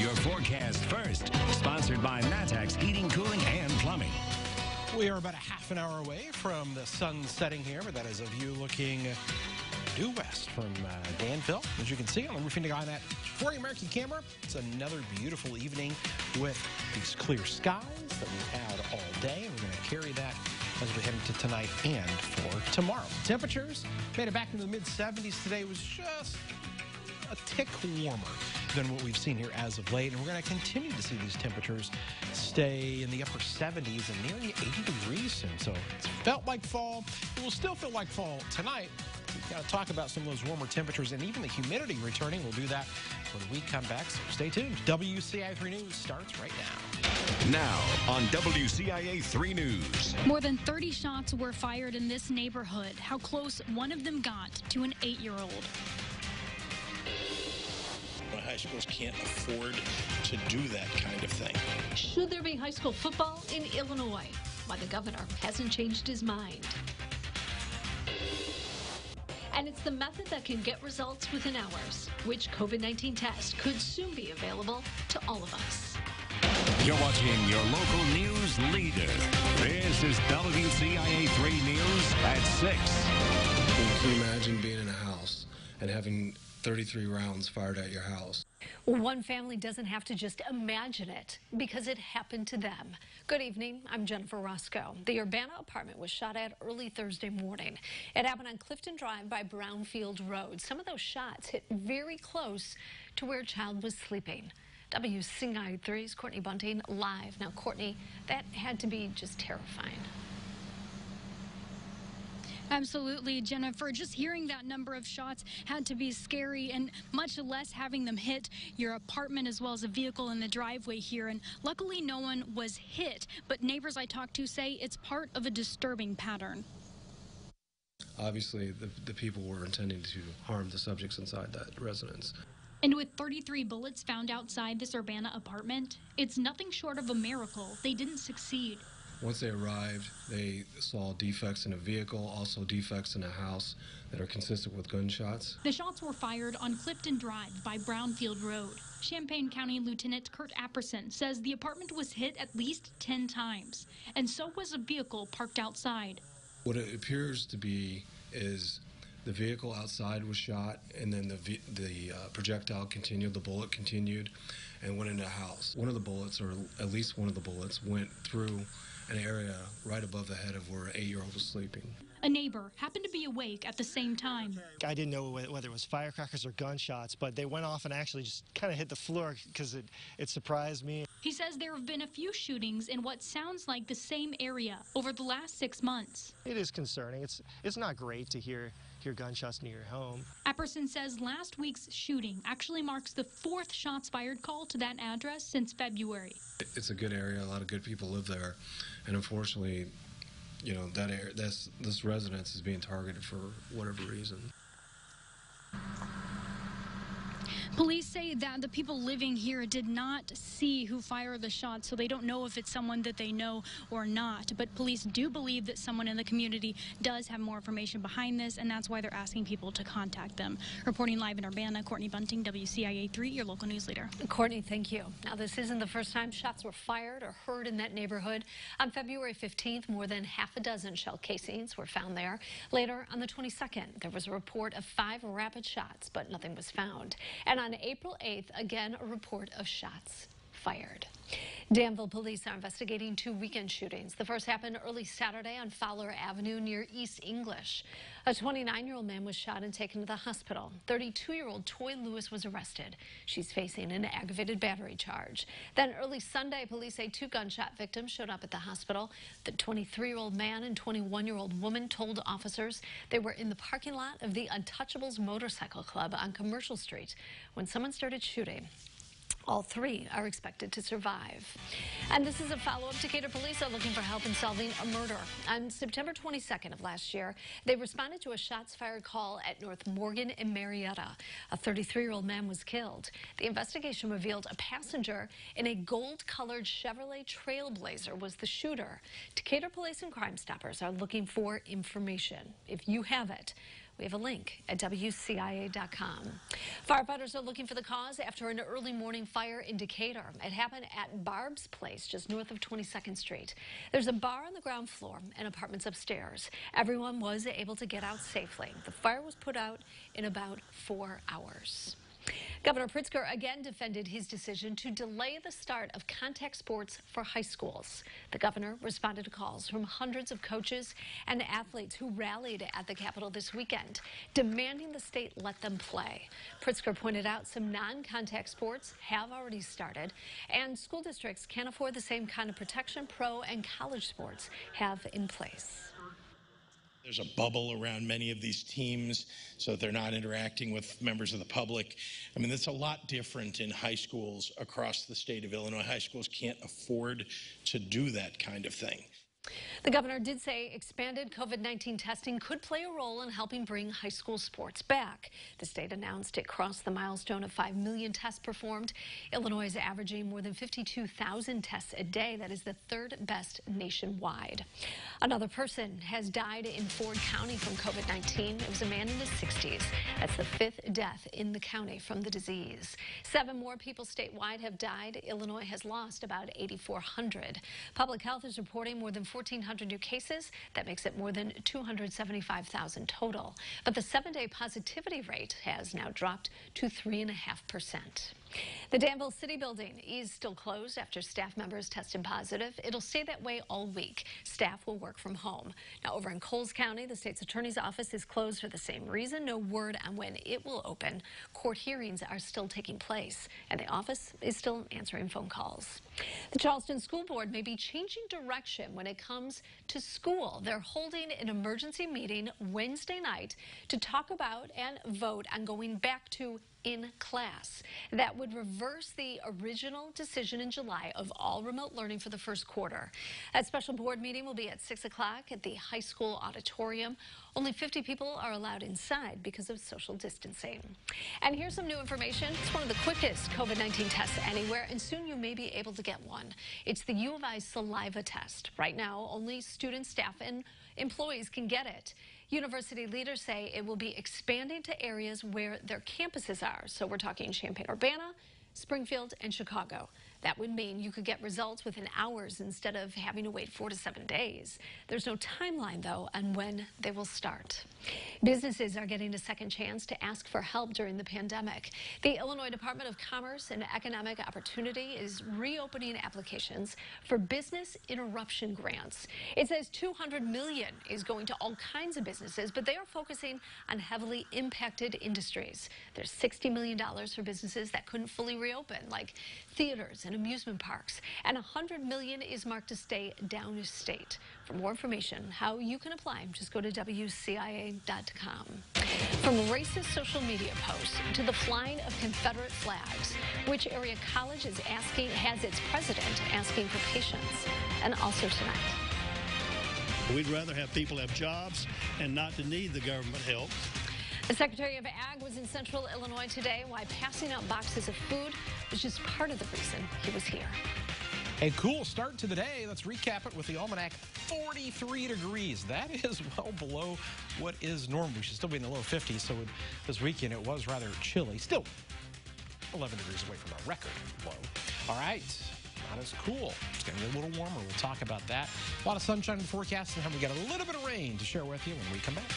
your forecast first. Sponsored by Natax Heating, Cooling, and Plumbing. We are about a half an hour away from the sun setting here, but that is a view looking due west from Danville. As you can see on the Roofing to Guy for American camera, it's another beautiful evening with these clear skies that we've had all day. We're going to carry that as we head into tonight and for tomorrow. Temperatures made it back into the mid-70s today. It was just a tick warmer than what we've seen here as of late, and we're going to continue to see these temperatures stay in the upper 70s and nearly 80 degrees soon. So it's felt like fall. It will still feel like fall tonight. We've got to talk about some of those warmer temperatures and even the humidity returning. We'll do that when we come back, so stay tuned. WCIA 3 News starts right now. Now on WCIA 3 News. More than 30 shots were fired in this neighborhood. How close one of them got to an 8-year-old. High schools can't afford to do that kind of thing. Should there be high school football in Illinois? Why the governor hasn't changed his mind. And it's the method that can get results within hours. Which COVID-19 test could soon be available to all of us. You're watching your local news leader. This is WCIA 3 News at 6. Can you imagine being in a house and having 33 rounds fired at your house? Well, one family doesn't have to just imagine it because it happened to them. Good evening. I'm Jennifer Roscoe. The Urbana apartment was shot at early Thursday morning. It happened on Clifton Drive by Brownfield Road. Some of those shots hit very close to where a child was sleeping. WCIA 3's Courtney Bunting live. Now, Courtney, that had to be just terrifying. Absolutely, Jennifer. Just hearing that number of shots had to be scary, and much less having them hit your apartment as well as a vehicle in the driveway here. And luckily, no one was hit. But neighbors I talked to say it's part of a disturbing pattern. Obviously, the people were intending to harm the subjects inside that residence. And with 33 bullets found outside this Urbana apartment, it's nothing short of a miracle they didn't succeed. Once they arrived, they saw defects in a vehicle, also defects in a house that are consistent with gunshots. The shots were fired on Clifton Drive by Brownfield Road. Champaign County Lieutenant Kurt Apperson says the apartment was hit at least 10 times, and so was a vehicle parked outside. What it appears to be is the vehicle outside was shot, and then the projectile continued, the bullet continued, and went into a house. One of the bullets, or at least one of the bullets, went through an area right above the head of where an 8-year-old was sleeping. A neighbor happened to be awake at the same time. I didn't know whether it was firecrackers or gunshots, but they went off and actually just kind of hit the floor because it surprised me. He says there have been a few shootings in what sounds like the same area over the last 6 months. It is concerning. It's not great to hear gunshots near your home. Apperson says last week's shooting actually marks the 4th shots fired call to that address since February. It's a good area. A lot of good people live there, and unfortunately, you know, that area, this residence is being targeted for whatever reason. Police say that the people living here did not see who fired the shot, so they don't know if it's someone that they know or not. But police do believe that someone in the community does have more information behind this, and that's why they're asking people to contact them. Reporting live in Urbana, Courtney Bunting, WCIA 3, your local news leader. Courtney, thank you. Now, this isn't the first time shots were fired or heard in that neighborhood. On February 15th, more than half a dozen shell casings were found there. Later, on the 22nd, there was a report of 5 rapid shots, but nothing was found. And on April 8th, again, a report of shots fired. Danville police are investigating 2 weekend shootings. The first happened early Saturday on Fowler Avenue near East English. A 29-year-old man was shot and taken to the hospital. 32-year-old Toy Lewis was arrested. She's facing an aggravated battery charge. Then early Sunday, police say 2 gunshot victims showed up at the hospital. The 23-year-old man and 21-year-old woman told officers they were in the parking lot of the Untouchables Motorcycle Club on Commercial Street when someone started shooting. All 3 are expected to survive. And this is a follow-up. Decatur police are looking for help in solving a murder. On September 22nd of last year, they responded to a shots-fired call at North Morgan and Marietta. A 33-year-old man was killed. The investigation revealed a passenger in a gold-colored Chevrolet Trailblazer was the shooter. Decatur police and Crime Stoppers are looking for information. If you have it, We have a link at WCIA.com. Firefighters are looking for the cause after an early morning fire in Decatur. It happened at Barb's Place, just north of 22nd Street. There's a bar on the ground floor and apartments upstairs. Everyone was able to get out safely. The fire was put out in about 4 hours. Governor Pritzker again defended his decision to delay the start of contact sports for high schools. The governor responded to calls from hundreds of coaches and athletes who rallied at the Capitol this weekend, demanding the state let them play. Pritzker pointed out some non-contact sports have already started, and school districts can't afford the same kind of protection pro and college sports have in place. There's a bubble around many of these teams so that they're not interacting with members of the public. I mean, that's a lot different in high schools across the state of Illinois. High schools can't afford to do that kind of thing. The governor did say expanded COVID-19 testing could play a role in helping bring high school sports back. The state announced it crossed the milestone of 5 million tests performed. Illinois is averaging more than 52,000 tests a day. That is the third best nationwide. Another person has died in Ford County from COVID-19. It was a man in his 60s. That's the 5th death in the county from the disease. 7 more people statewide have died. Illinois has lost about 8,400. Public Health is reporting more than 1,400 new cases. That makes it more than 275,000 total. But the 7-day positivity rate has now dropped to 3.5%. The Danville City Building is still closed after staff members tested positive. It'll stay that way all week. Staff will work from home. Now, over in Coles County, the state's attorney's office is closed for the same reason. No word on when it will open. Court hearings are still taking place, and the office is still answering phone calls. The Charleston School Board may be changing direction when it comes to school. They're holding an emergency meeting Wednesday night to talk about and vote on going back to in class. That would reverse the original decision in July of all remote learning for the first quarter. That special board meeting will be at 6 o'clock at the high school auditorium. Only 50 people are allowed inside because of social distancing. And here's some new information. It's one of the quickest COVID-19 tests anywhere, and soon you may be able to get one. It's the U of I saliva test. Right now, only students, staff, and employees can get it. University leaders say it will be expanding to areas where their campuses are. So we're talking Champaign-Urbana, Springfield, and Chicago. That would mean you could get results within hours instead of having to wait 4 to 7 days. There's no timeline, though, on when they will start. Businesses are getting a second chance to ask for help during the pandemic. The Illinois Department of Commerce and Economic Opportunity is reopening applications for business interruption grants. It says $200 million is going to all kinds of businesses, but they are focusing on heavily impacted industries. There's $60 million for businesses that couldn't fully reopen, like theaters and amusement parks, and $100 million is marked to stay downstate. For more information, how you can apply, just go to WCIA.com. From racist social media posts to the flying of Confederate flags, which area college is has its president asking for patience, and also tonight. We'd rather have people have jobs and not to need the government help. The Secretary of Ag was in central Illinois today. Why passing out boxes of food was just part of the reason he was here. A cool start to the day. Let's recap it with the almanac. 43 degrees. That is well below what is normal. We should still be in the low 50s, so this weekend it was rather chilly. Still 11 degrees away from our record low. All right. Not as cool. It's going to be a little warmer. We'll talk about that. A lot of sunshine in the forecast, and we got a little bit of rain to share with you when we come back.